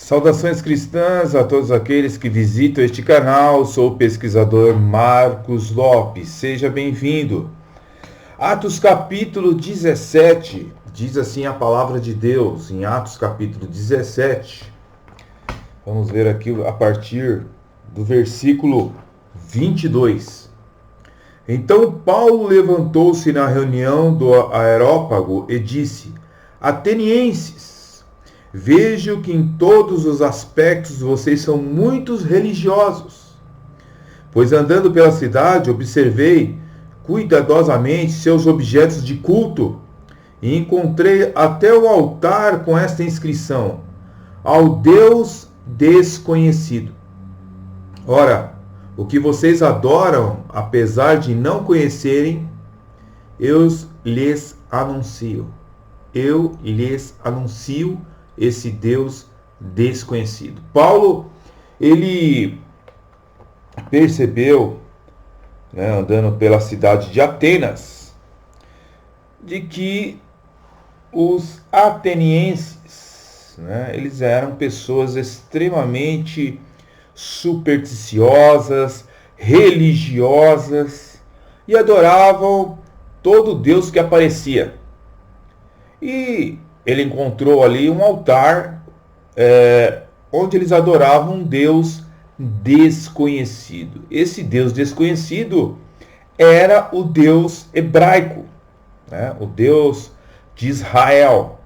Saudações cristãs a todos aqueles que visitam este canal. Sou o pesquisador Marcos Lopes. Seja bem-vindo. Atos capítulo 17, diz assim a palavra de Deus, em Atos capítulo 17. Vamos ver aqui a partir do versículo 22. Então Paulo levantou-se na reunião do Areópago e disse: Atenienses, vejo que em todos os aspectos vocês são muito religiosos. Pois andando pela cidade, observei cuidadosamente seus objetos de culto e encontrei até o altar com esta inscrição: ao Deus desconhecido. Ora, o que vocês adoram, apesar de não conhecerem, eu lhes anuncio. Eu lhes anuncio esse Deus desconhecido. Paulo, ele percebeu, andando pela cidade de Atenas, de que os atenienses, eles eram pessoas extremamente supersticiosas, religiosas e adoravam todo Deus que aparecia. E ele encontrou ali um altar onde eles adoravam um Deus desconhecido. Esse Deus desconhecido era o Deus hebraico, o Deus de Israel.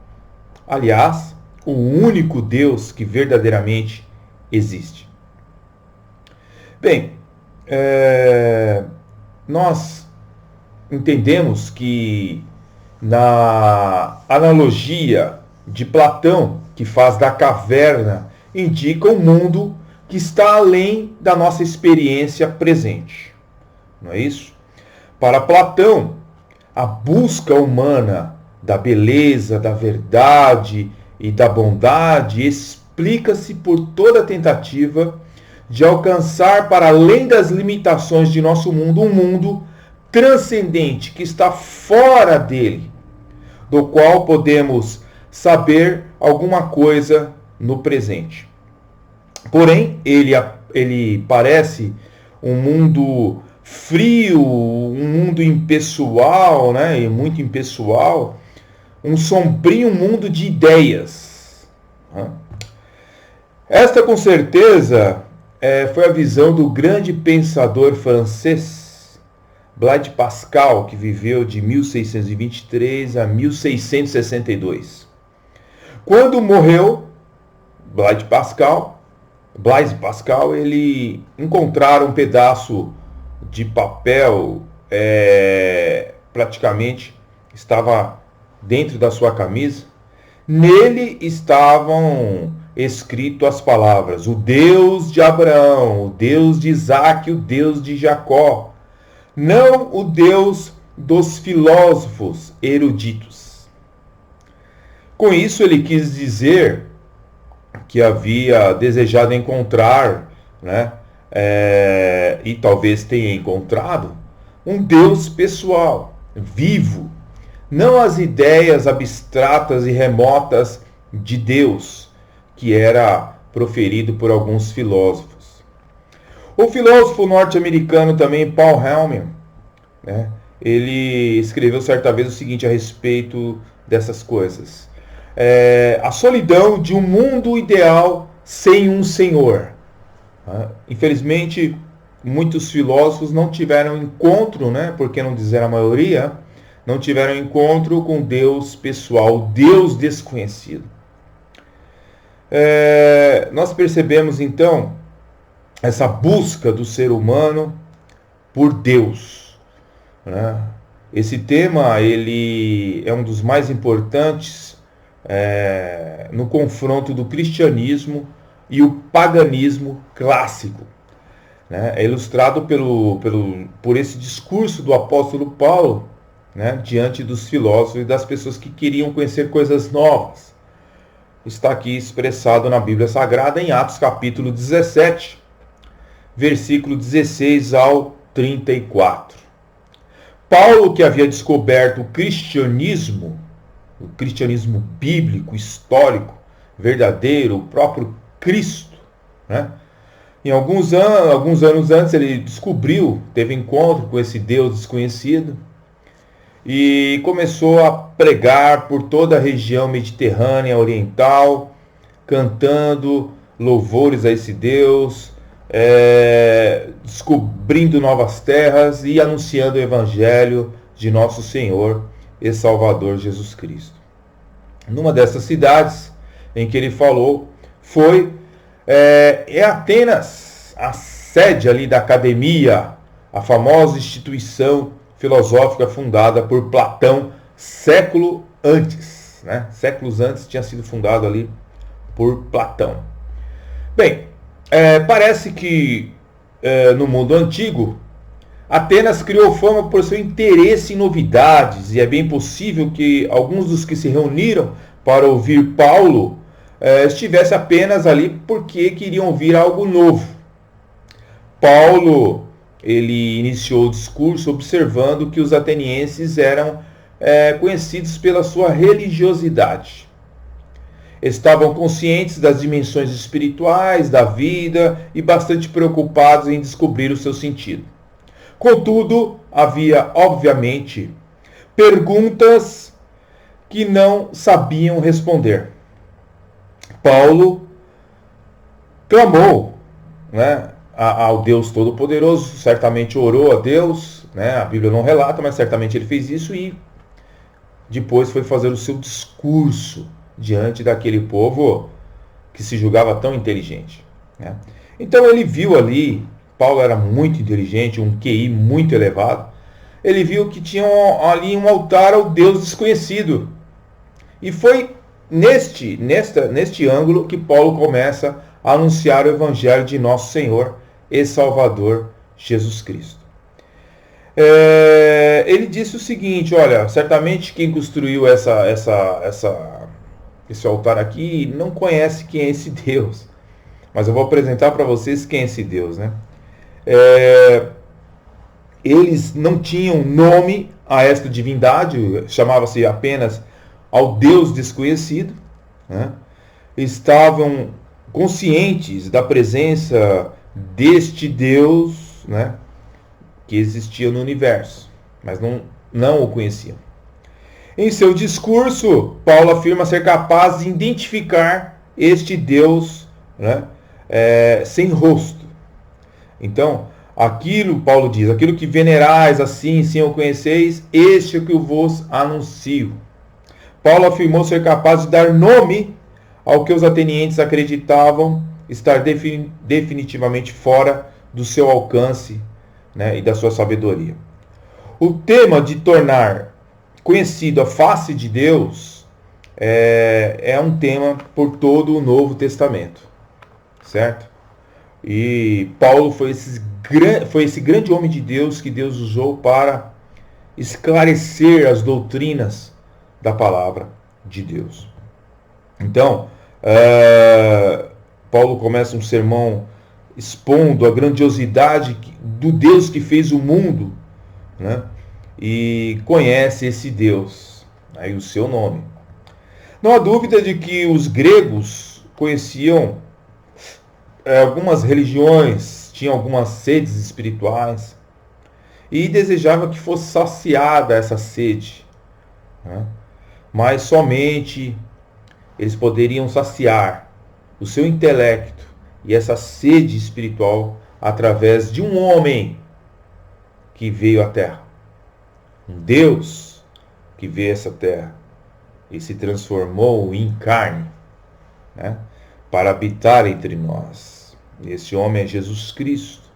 Aliás, o único Deus que verdadeiramente existe. Bem, nós entendemos que na analogia de Platão, que faz da caverna, indica um mundo que está além da nossa experiência presente. Não é isso? Para Platão, a busca humana da beleza, da verdade e da bondade explica-se por toda a tentativa de alcançar para além das limitações de nosso mundo um mundo transcendente que está fora dele, do qual podemos saber alguma coisa no presente. Porém, ele parece um mundo frio, um mundo impessoal, e muito impessoal, um sombrio mundo de ideias. Esta, com certeza, foi a visão do grande pensador francês Blaise Pascal, que viveu de 1623 a 1662. Quando morreu Blaise Pascal, ele encontraram um pedaço de papel, praticamente estava dentro da sua camisa. Nele estavam escritas as palavras: o Deus de Abraão, o Deus de Isaac, o Deus de Jacó, não o Deus dos filósofos eruditos. Com isso, ele quis dizer que havia desejado encontrar, e talvez tenha encontrado, um Deus pessoal, vivo, não as ideias abstratas e remotas de Deus, que era proferido por alguns filósofos. O filósofo norte-americano também, Paul Helman, ele escreveu certa vez o seguinte a respeito dessas coisas: a solidão de um mundo ideal sem um Senhor. Infelizmente, muitos filósofos não tiveram encontro, por que não dizer a maioria, não tiveram encontro com Deus pessoal, Deus desconhecido. Nós percebemos então essa busca do ser humano por Deus. Esse tema ele é um dos mais importantes no confronto do cristianismo e o paganismo clássico. É ilustrado por esse discurso do apóstolo Paulo, diante dos filósofos e das pessoas que queriam conhecer coisas novas. Está aqui expressado na Bíblia Sagrada em Atos capítulo 17, versículo 16 ao 34. Paulo, que havia descoberto o cristianismo bíblico, histórico, verdadeiro, o próprio Cristo, né? Alguns anos antes ele teve encontro com esse Deus desconhecido e começou a pregar por toda a região mediterrânea oriental, cantando louvores a esse Deus, descobrindo novas terras e anunciando o Evangelho de nosso Senhor e Salvador Jesus Cristo. Numa dessas cidades em que ele falou foi Atenas, a sede ali da academia, a famosa instituição filosófica fundada por Platão séculos antes, tinha sido fundado ali por Platão. Bem, parece que no mundo antigo Atenas criou fama por seu interesse em novidades, e é bem possível que alguns dos que se reuniram para ouvir Paulo estivesse apenas ali porque queriam ouvir algo novo. Paulo, ele iniciou o discurso observando que os atenienses eram conhecidos pela sua religiosidade. Estavam conscientes das dimensões espirituais da vida e bastante preocupados em descobrir o seu sentido. Contudo, havia, obviamente, perguntas que não sabiam responder. Paulo clamou, ao Deus Todo-Poderoso, certamente orou a Deus, a Bíblia não relata, mas certamente ele fez isso e depois foi fazer o seu discurso diante daquele povo que se julgava tão inteligente. Então ele viu ali, Paulo era muito inteligente, um QI muito elevado, ele viu que tinha ali um altar ao Deus desconhecido. E foi neste ângulo que Paulo começa a anunciar o Evangelho de nosso Senhor e Salvador Jesus Cristo. Ele disse o seguinte: olha, certamente quem construiu esse altar aqui não conhece quem é esse Deus, mas eu vou apresentar para vocês quem é esse Deus, Eles não tinham nome a esta divindade, chamava-se apenas ao Deus desconhecido, Estavam conscientes da presença deste Deus, que existia no universo, mas não o conheciam. Em seu discurso, Paulo afirma ser capaz de identificar este Deus sem rosto. Então, Paulo diz, aquilo que venerais assim, sim o conheceis, este é o que eu vos anuncio. Paulo afirmou ser capaz de dar nome ao que os atenienses acreditavam estar definitivamente fora do seu alcance, e da sua sabedoria. O tema de tornar conhecido a face de Deus é um tema por todo o Novo Testamento, certo? E Paulo foi esse grande homem de Deus que Deus usou para esclarecer as doutrinas da palavra de Deus. Então, Paulo começa um sermão expondo a grandiosidade do Deus que fez o mundo, e conhece esse Deus, aí o seu nome. Não há dúvida de que os gregos conheciam algumas religiões, tinham algumas sedes espirituais e desejava que fosse saciada essa sede, mas somente eles poderiam saciar o seu intelecto e essa sede espiritual através de um homem que veio à Terra, um Deus que veio a essa Terra e se transformou em carne, para habitar entre nós. Esse homem é Jesus Cristo.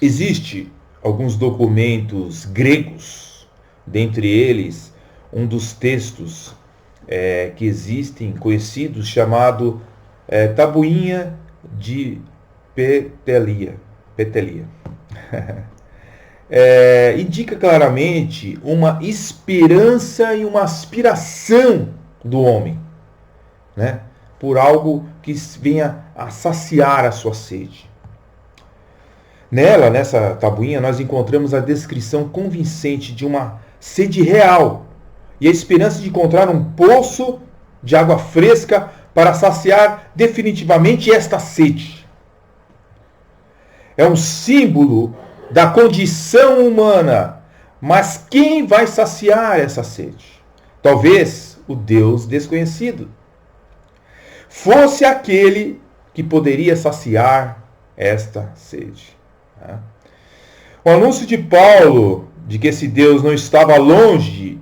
Existem alguns documentos gregos, dentre eles um dos textos que existem, conhecidos, chamado Tabuinha de Petelia. Indica claramente uma esperança e uma aspiração do homem, por algo que venha a saciar a sua sede. Nessa tabuinha, nós encontramos a descrição convincente de uma sede real e a esperança de encontrar um poço de água fresca para saciar definitivamente esta sede. É um símbolo da condição humana. Mas quem vai saciar essa sede? Talvez o Deus desconhecido fosse aquele que poderia saciar esta sede. O anúncio de Paulo de que esse Deus não estava longe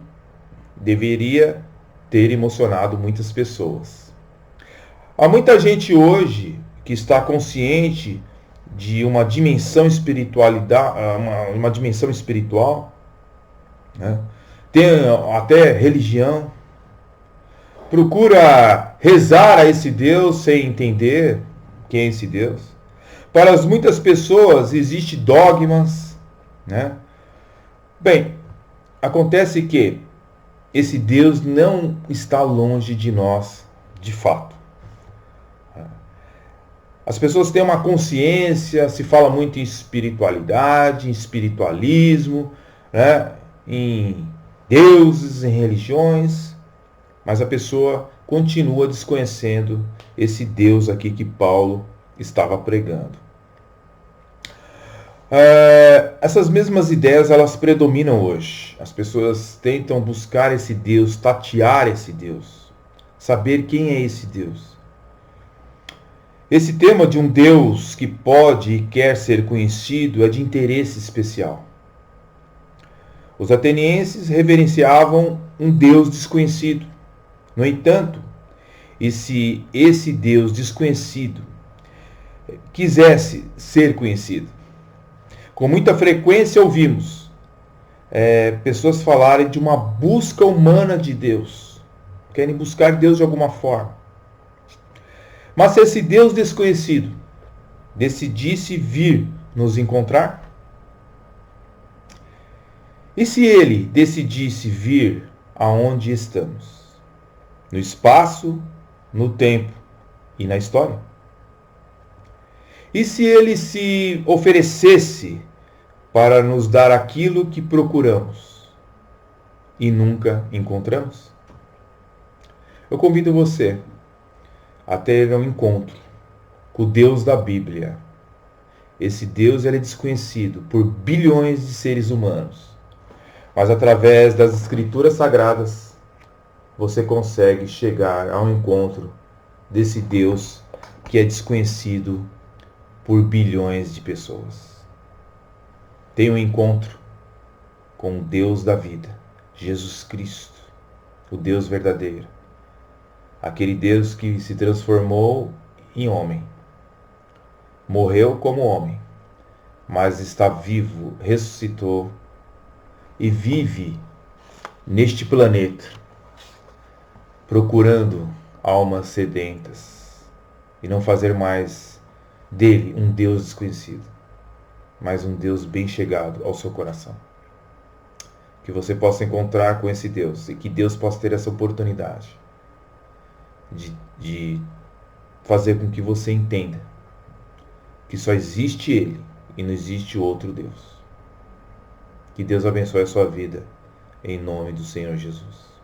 deveria ter emocionado muitas pessoas. Há muita gente hoje que está consciente de uma dimensão espiritualidade, uma dimensão espiritual, né? Tem até religião, procura rezar a esse Deus sem entender quem é esse Deus. Para muitas pessoas existem dogmas, né? Bem, acontece que esse Deus não está longe de nós, de fato. As pessoas têm uma consciência, se fala muito em espiritualidade, em espiritualismo, né? Em deuses, em religiões, mas a pessoa continua desconhecendo esse Deus aqui que Paulo estava pregando. Essas mesmas ideias, elas predominam hoje. As pessoas tentam buscar esse Deus, tatear esse Deus, saber quem é esse Deus. Esse tema de um Deus que pode e quer ser conhecido é de interesse especial. Os atenienses reverenciavam um Deus desconhecido. No entanto, e se esse Deus desconhecido quisesse ser conhecido? Com muita frequência ouvimos pessoas falarem de uma busca humana de Deus. Querem buscar Deus de alguma forma. Mas se esse Deus desconhecido decidisse vir nos encontrar? E se ele decidisse vir aonde estamos? No espaço, no tempo e na história? E se ele se oferecesse para nos dar aquilo que procuramos e nunca encontramos? Eu convido você a ter um encontro com o Deus da Bíblia. Esse Deus ele é desconhecido por bilhões de seres humanos. Mas através das Escrituras Sagradas, você consegue chegar ao encontro desse Deus que é desconhecido por bilhões de pessoas. Tenha um encontro com o Deus da vida, Jesus Cristo, o Deus verdadeiro. Aquele Deus que se transformou em homem. Morreu como homem, mas está vivo, ressuscitou e vive neste planeta, procurando almas sedentas e não fazer mais dele um Deus desconhecido, mas um Deus bem chegado ao seu coração. Que você possa encontrar com esse Deus e que Deus possa ter essa oportunidade de fazer com que você entenda que só existe Ele e não existe outro Deus. Que Deus abençoe a sua vida, em nome do Senhor Jesus.